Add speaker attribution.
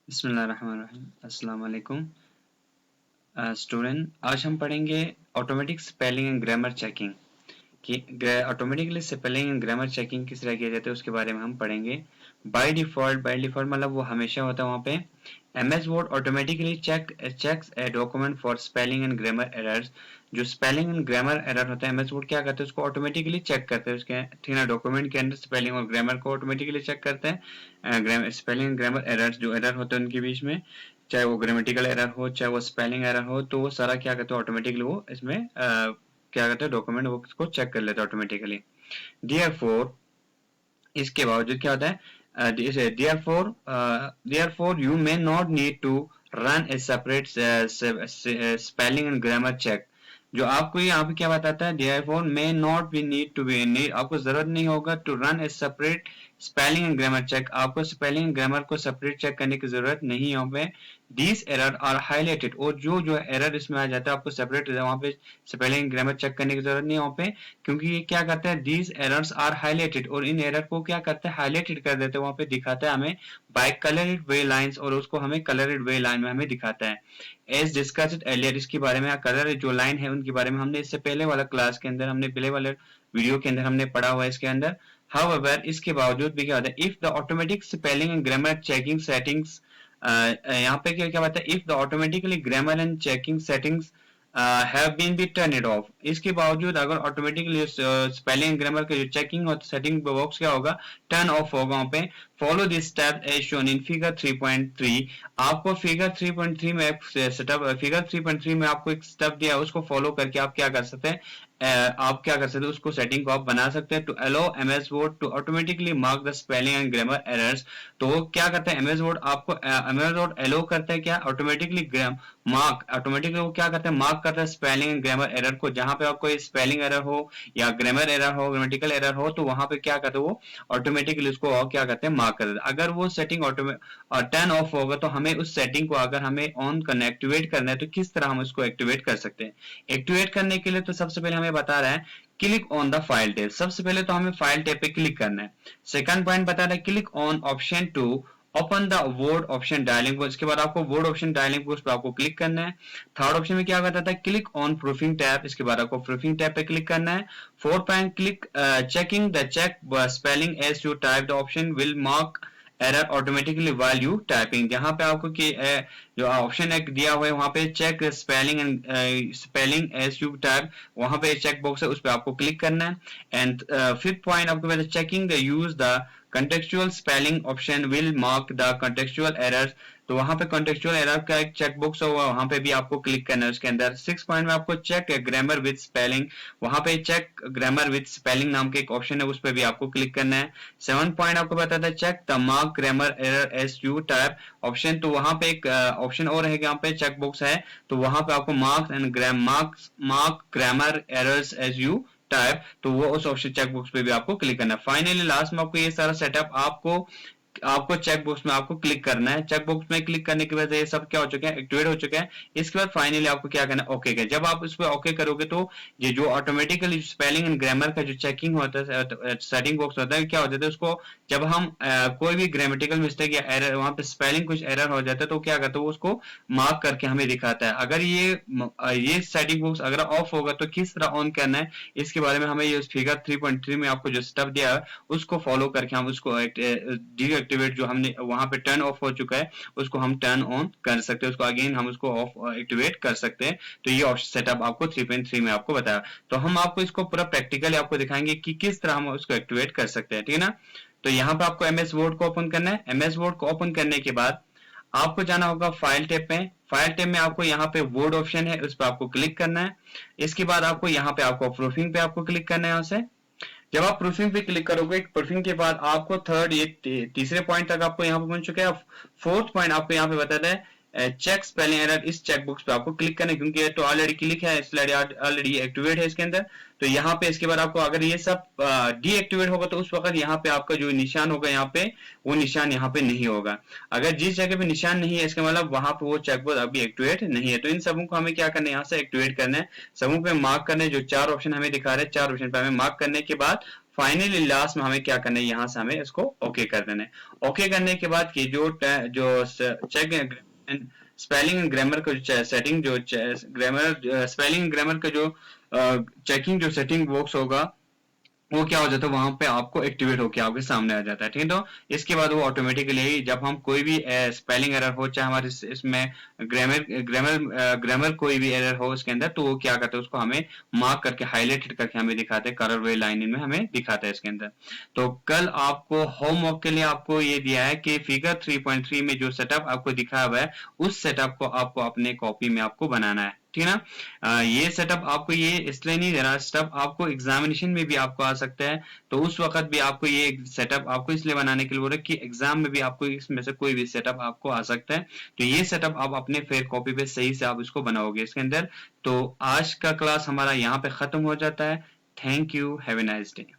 Speaker 1: बिस्मिल्लाहिर्रहमानिर्रहीम। अस्सलाम वालेकुम स्टूडेंट। आज हम पढ़ेंगे automatic spelling and grammar checking कि automatically spelling and grammar checking किस तरह किया जाता है उसके बारे में हम पढ़ेंगे। बाय डिफॉल्ट मतलब वो हमेशा होता है वहाँ पे MS word automatically checks a document for spelling and grammar errors. जो स्पेलिंग एंड ग्रामर एरर होता है MS वर्ड क्या करते हैं उसको ऑटोमेटिकली चेक करते हैं उसके ठीक है डॉक्यूमेंट के अंदर स्पेलिंग और ग्रामर को ऑटोमेटिकली चेक करते हैं। स्पेलिंग एंड ग्रामर एरर्स जो एरर होते हैं उनके बीच में चाहे वो ग्रामेटिकल एरर हो चाहे वो स्पेलिंग एरर हो तो वो सारा क्या करते हैं ऑटोमेटिकली वो इसमें क्या करते हैं डॉक्यूमेंट वो उसको चेक कर लेते हैं ऑटोमेटिकली। Therefore इसके बावजूद क्या होता है therefore you may not need to run a separate spelling and grammar check। जो आपको यहाँ पे क्या बताता है therefore may not be need to be need आपको जरूरत नहीं होगा to run a separate spelling and grammar check. आपको स्पेलिंग एंड ग्रामर को सेपरेट चेक करने की जरूरत नहीं है। वहाँ पे these error are highlighted और जो एरर इसमें आ जाता है आपको सेपरेट वहाँ पे स्पेलिंग एंड ग्रामर चेक करने की जरूरत नहीं है वहाँ पे, क्योंकि ये क्या करता है these errors are highlighted और इन एरर को क्या करता है हाईलाइटेड कर देते हैं। वहाँ पे दिखाता है हमें बाय कलरेड वे लाइंस और उसको हमें कलरेड वे लाइन में हमें दिखाता है। एज डिस्कस्ड एर्लियर इसके बारे में कलर जो लाइन है उनके बारे में हमने इससे पहले वाला क्लास के अंदर हमने पहले वाले वीडियो के अंदर हमने पढ़ा हुआ है इसके अंदर। However इसके बावजूद भी क्या होता है if the automatic spelling and grammar checking settings यहाँ पे क्या बताया if the automatically grammar and checking settings have been be turn off. इसके बावजूद अगर ऑटोमेटिकली स्पेलिंग ग्रामर का जो चेकिंग और सेटिंग बॉक्स क्या होगा टर्न ऑफ होगा वहां पे। Follow this step as shown in figure 3.3। आपको फिगर 3.3 में फिगर 3.3 में आपको एक स्टेप दिया है उसको फॉलो करके आप क्या कर सकते हैं आप क्या कर सकते हैं उसको सेटिंग को आप बना सकते हैं to allow MS word to automatically mark the spelling and grammar errors. तो वो क्या करता है MS वर्ड आपको MS वर्ड अलो करता है क्या ऑटोमेटिकली मार्क ऑटोमेटिकली वो क्या करता है मार्क करता है स्पेलिंग एंड ग्रामर एरर को। जहां पे आपको स्पेलिंग एरर हो या ग्रामर एरर हो ग्रामेटिकल एरर हो तो वहां पे क्या करते हैं वो ऑटोमेटिकली उसको और क्या करते हैं मार्क कर देते हैं। अगर वो सेटिंग टर्न ऑफ होगा तो हमें उस सेटिंग को अगर हमें ऑन करना एक्टिवेट करना है तो किस तरह हम उसको एक्टिवेट कर सकते हैं। एक्टिवेट करने के लिए तो सबसे पहले हमें बता रहा है click on the file tab. सबसे पहले तो हमें फाइल टैब पे क्लिक करना है। सेकंड पॉइंट बता रहा है click on option to open the word option dialog. इसके बाद आपको वर्ड ऑप्शन डायलॉग उस पर आपको क्लिक करना है। थर्ड ऑप्शन में क्या बताता है क्लिक ऑन प्रूफिंग टैब। इसके बाद आपको प्रूफिंग टैब पे क्लिक करना है। Fourth point click checking the check spelling as you type the option will mark error automatically while you typing. जहां पे आपको कि जो ऑप्शन एक दिया हुआ है वहां पे check spelling and spelling as you type वहां पे चेक बॉक्स है उस पर आपको क्लिक करना है। एंड फिफ्थ पॉइंट आपको बताया checking the use the contextual spelling option will mark the contextual errors। तो वहां पे contextual error का एक चेक बॉक्स होगा वहां पे भी आपको क्लिक करना है उसके अंदर। 6 पॉइंट में आपको चेक ग्रामर विद स्पेलिंग वहां पे चेक ग्रामर विद स्पेलिंग नाम के एक ऑप्शन है उस पे भी आपको क्लिक करना है। 7 पॉइंट आपको बताता है check the mark grammar error as you type option. तो वहां पे एक ऑप्शन और है यहाँ पे चेक बॉक्स है तो वहां पे आपको marks and mark grammar errors as you type तो वो उस ऑप्शन चेक बॉक्स पे भी आपको क्लिक करना है। फाइनली लास्ट में आपको ये सारा सेटअप आपको चेक बॉक्स में आपको क्लिक करना है। चेक बॉक्स में क्लिक करने की वजह से ये सब क्या हो चुके हैं एक्टिवेट हो चुके हैं। इसके बाद फाइनली आपको क्या करना है ओके का। जब आप इस पर ओके करोगे तो ये जो ऑटोमेटिकली स्पेलिंग एंड ग्रामर का जो चेकिंग होता है सेटिंग बॉक्स होता है क्या हो जाता है उसको जब हम कोई भी ग्रामेटिकल मिस्टेक या एरर वहां पे स्पेलिंग कुछ एरर हो जाता है तो क्या करता है उसको मार्क करके हमें दिखाता है। अगर ये सेटिंग बॉक्स अगर ऑफ होगा तो किस तरह ऑन करना है इसके बारे में हमें ये फिगर 3.3 में आपको जो स्टेप दिया है उसको फॉलो करके हम उसको डीएक्टिवेट जो हमने वहां पे टर्न ऑफ हो चुका है उसको हम टर्न ऑन कर सकते हैं। उसको अगेन हम उसको ऑफ एक्टिवेट कर सकते हैं। तो ये सेटअप आपको 3.3 में आपको बताया। तो हम आपको इसको पूरा प्रैक्टिकली आपको दिखाएंगे कि किस तरह हम उसको एक्टिवेट कर सकते हैं ठीक है ना। तो यहाँ पे आपको MS वर्ड को ओपन करना है। MS वर्ड को ओपन करने के बाद आपको जाना होगा फाइल टैब पे। फाइल टैब में आपको यहाँ पे वर्ड ऑप्शन है उस पर आपको क्लिक करना है। इसके बाद आपको यहाँ पे आपको प्रूफिंग पे आपको क्लिक करना है। यहाँ से जब आप प्रूफिंग पे क्लिक करोगे प्रूफिंग के बाद आपको थर्ड ये तीसरे पॉइंट तक आपको यहाँ पे पहुंच चुके हैं। फोर्थ पॉइंट आपको यहाँ पे बताता है चेक स्पेलिंग एरर। इस चेक बॉक्स पे आपको क्लिक करना है क्योंकि ये तो ऑलरेडी क्लिक है इसलिए ऑलरेडी एक्टिवेट है इसके अंदर। तो यहाँ पे इसके बाद आपको अगर ये सब डीएक्टिवेट होगा तो उस वक्त यहाँ पे आपका जो निशान होगा यहाँ पे वो निशान यहाँ पे नहीं होगा। अगर जिस जगह पे निशान नहीं है इसका मतलब वहां पे वो चेकबॉक्स अभी एक्टिवेट नहीं है। तो इन सबों को हमें क्या करना है यहाँ से एक्टिवेट करना है। सबों पे मार्क करना है जो चार ऑप्शन हमें दिखा रहे हैं चार ऑप्शन पे हमें मार्क करने के बाद फाइनली लास्ट में हमें क्या करना है, यहाँ से हमें इसको ओके कर देना है। ओके करने के बाद की जो चेक स्पेलिंग एंड ग्रामर का जो सेटिंग, जो ग्रामर स्पेलिंग ग्रामर का जो चेकिंग जो सेटिंग बॉक्स होगा वो क्या हो जाता है, वहां पे आपको एक्टिवेट होकर आपके सामने आ जाता है। ठीक है, तो इसके बाद वो ऑटोमेटिकली जब हम कोई भी स्पेलिंग एरर हो, चाहे हमारे इसमें ग्रामर कोई भी एरर हो उसके अंदर, तो वो क्या करता है, उसको हमें मार्क करके हाईलाइटेड करके हमें दिखाते हैं, कलर वे लाइन में हमें दिखाता है इसके अंदर। तो कल आपको होमवर्क के लिए आपको ये दिया है कि फिगर 3.3 में जो सेटअप आपको दिखाया हुआ है, उस सेटअप को आपको अपने कॉपी में आपको बनाना है। ठीक है ना। ये सेटअप आपको ये इसलिए नहीं दे रहा, सेटअप आपको एग्जामिनेशन में भी आपको आ सकता है, तो उस वक्त भी आपको ये सेटअप आपको इसलिए बनाने के लिए बोल रहे कि एग्जाम में भी आपको इसमें से कोई भी सेटअप आपको आ सकता है। तो ये सेटअप आप अपने फेयर कॉपी पे सही से आप इसको बनाओगे इसके अंदर। तो आज का क्लास हमारा यहाँ पे खत्म हो जाता है। Thank you, have a nice day.